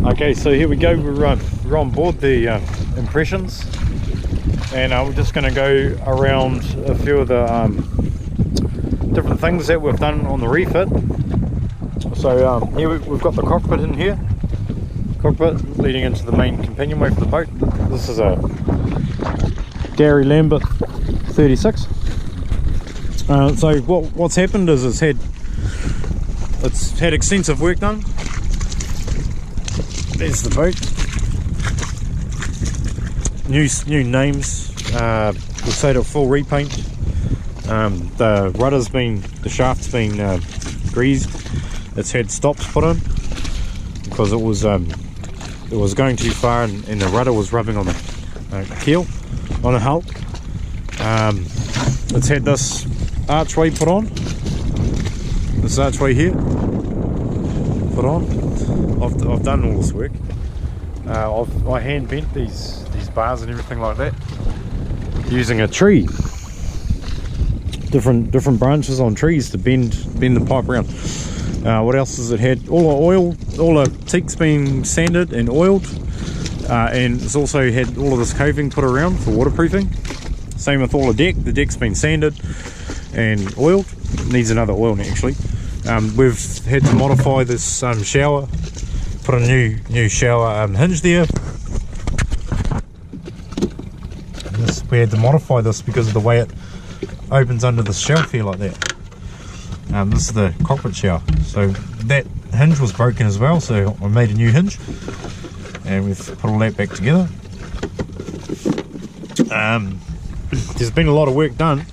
Okay, so here we go. We're on board the Impressions, and we're just going to go around a few of the different things that we've done on the refit. So here we've got the cockpit in here, cockpit leading into the main companionway for the boat. This is a Gary Lambert 36. So what's happened is it's had extensive work done. There's the boat. New names. We'll say a full repaint. The shaft's been greased. It's had stops put in because it was going too far, and the rudder was rubbing on the keel, on the hull. It's had this archway put on. This archway here put on. I've done all this work. I hand bent these bars and everything like that using a tree, different branches on trees to bend the pipe around. What else has it had? All the oil, all the teak's been sanded and oiled, and it's also had all of this coving put around for waterproofing. Same with all the deck. The deck's been sanded and oiled. It needs another oil actually. We've had to modify this shower, put a new shower hinge there. We had to modify this because of the way it opens under the shelf here like that. This is the cockpit shower, so that hinge was broken as well, so I made a new hinge and we've put all that back together. There's been a lot of work done.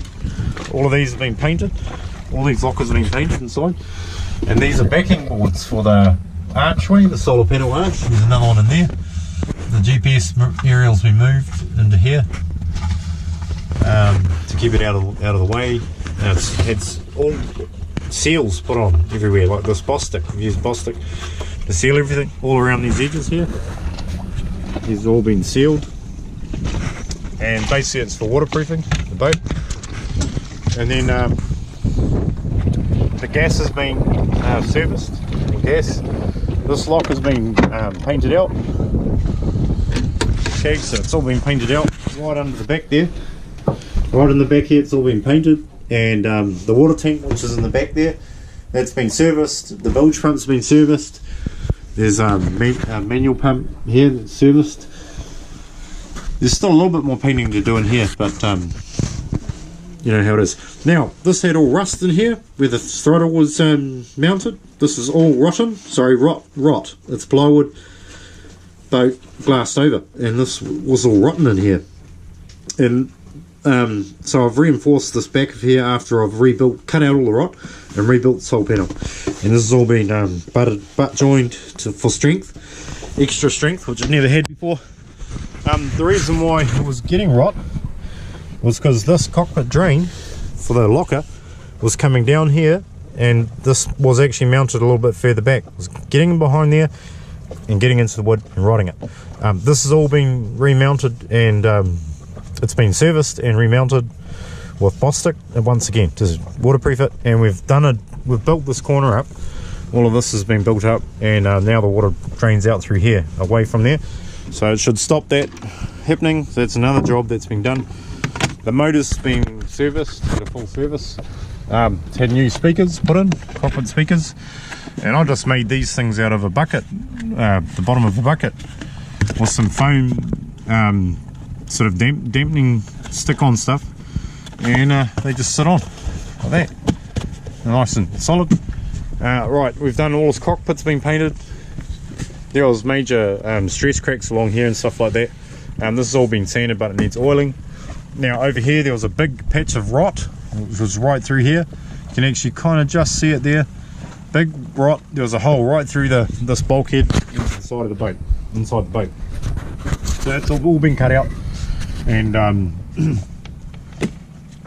All of these have been painted, all these lockers have been painted inside, and these are backing boards for the archway, the solar panel arch. There's another one in there. The GPS aerial's been moved into here to keep it out of the way. It's all seals put on everywhere, like this Bostik. We've used Bostik to seal everything all around these edges here. These have all been sealed, and basically it's for waterproofing the boat. And then the gas has been serviced. The gas. This lock has been painted out. Okay, so it's all been painted out right under the back there. Right in the back here, it's all been painted, and the water tank, which is in the back there, that's been serviced. The bilge pump's been serviced. There's a manual pump here that's serviced. There's still a little bit more painting to do in here, but you know how it is. Now, this had all rust in here where the throttle was mounted. This is all rotten. Sorry, rot. It's plywood boat glassed over, and this was all rotten in here. And so I've reinforced this back of here after I've cut out all the rot and rebuilt the whole panel. And this has all been butt joined for strength, extra strength, which I've never had before. The reason why it was getting rot was because this cockpit drain for the locker was coming down here, and this was actually mounted a little bit further back. It was getting in behind there and getting into the wood and rotting it. This has all been remounted, and it's been serviced and remounted with Bostik once again to waterproof it. And we've built this corner up. All of this has been built up, and now the water drains out through here away from there, so it should stop that happening. So that's another job that's been done. The motor's been serviced, had a full service. It's had new speakers put in, cockpit speakers, and I just made these things out of a bucket, the bottom of a bucket, with some foam sort of dampening stick-on stuff, and they just sit on like that. They're nice and solid. Right, we've done all this cockpit's been painted. There was major stress cracks along here and stuff like that. This has all been sanded, but it needs oiling. Now over here there was a big patch of rot, which was right through here. You can actually kind of just see it there. Big rot. There was a hole right through this bulkhead into the side of the boat, inside the boat. So that's all been cut out and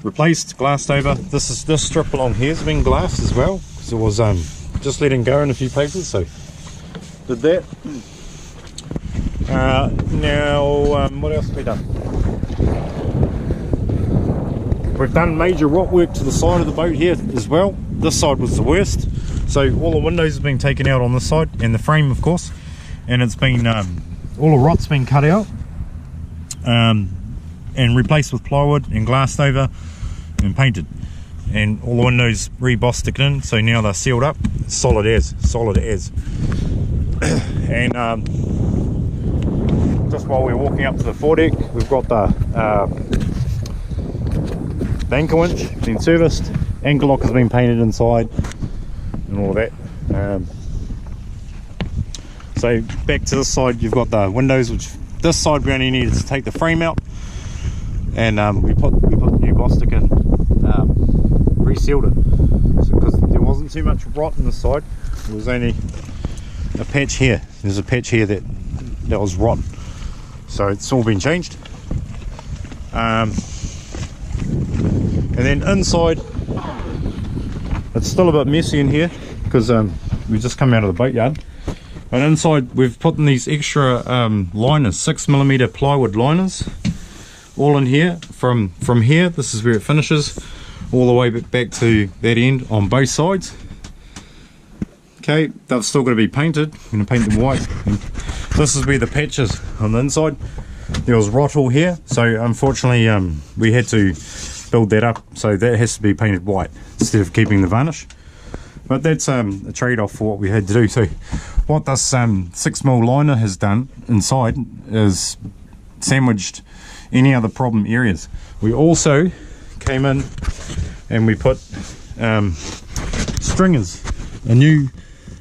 replaced, glassed over. This strip along here has been glassed as well, because it was just letting go in a few places, so did that. Now what else have we done? We've done major rock work to the side of the boat here as well. This side was the worst, so all the windows have been taken out on this side, and the frame of course. and it's been all the rot's been cut out and replaced with plywood and glassed over and painted, and all the windows re-boss sticked in, so now they're sealed up, solid as. And just while we're walking up to the foredeck, we've got the anchor winch been serviced, anchor lock has been painted inside and all of that. So back to this side, you've got the windows, which this side we only needed to take the frame out, and we put new boss stick in, resealed it, because there wasn't too much rot in the side. There was only a patch here. There's a patch here that was rotten, so it's all been changed. And then inside, it's still a bit messy in here because we've just come out of the boatyard. But inside we've put in these extra liners, 6mm plywood liners, all in here. From here, this is where it finishes, all the way back to that end on both sides. Okay, they've still got to be painted. I'm going to paint them white. And this is where the patch is on the inside. There was rot all here, so unfortunately we had to build that up, so that has to be painted white instead of keeping the varnish. But that's a trade-off for what we had to do. So what this 6mm liner has done inside is sandwiched any other problem areas. We also came in and we put stringers, a new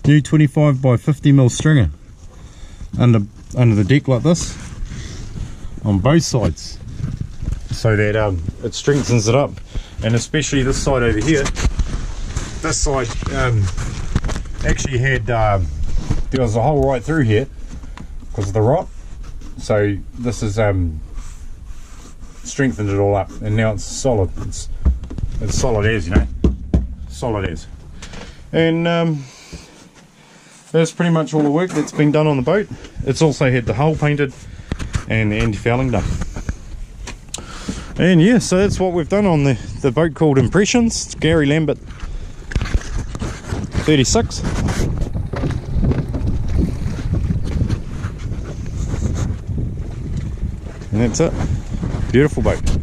25 by 50mm stringer under the deck like this on both sides, so that it strengthens it up, and especially this side over here. This side actually had there was a hole right through here because of the rot, so this has strengthened it all up, and now it's solid. It's solid as, you know, solid as. And that's pretty much all the work that's been done on the boat. It's also had the hull painted and the anti-fouling done. And yeah, so that's what we've done on the boat called Impressions. It's Gary Lambert 36. And that's it. Beautiful boat.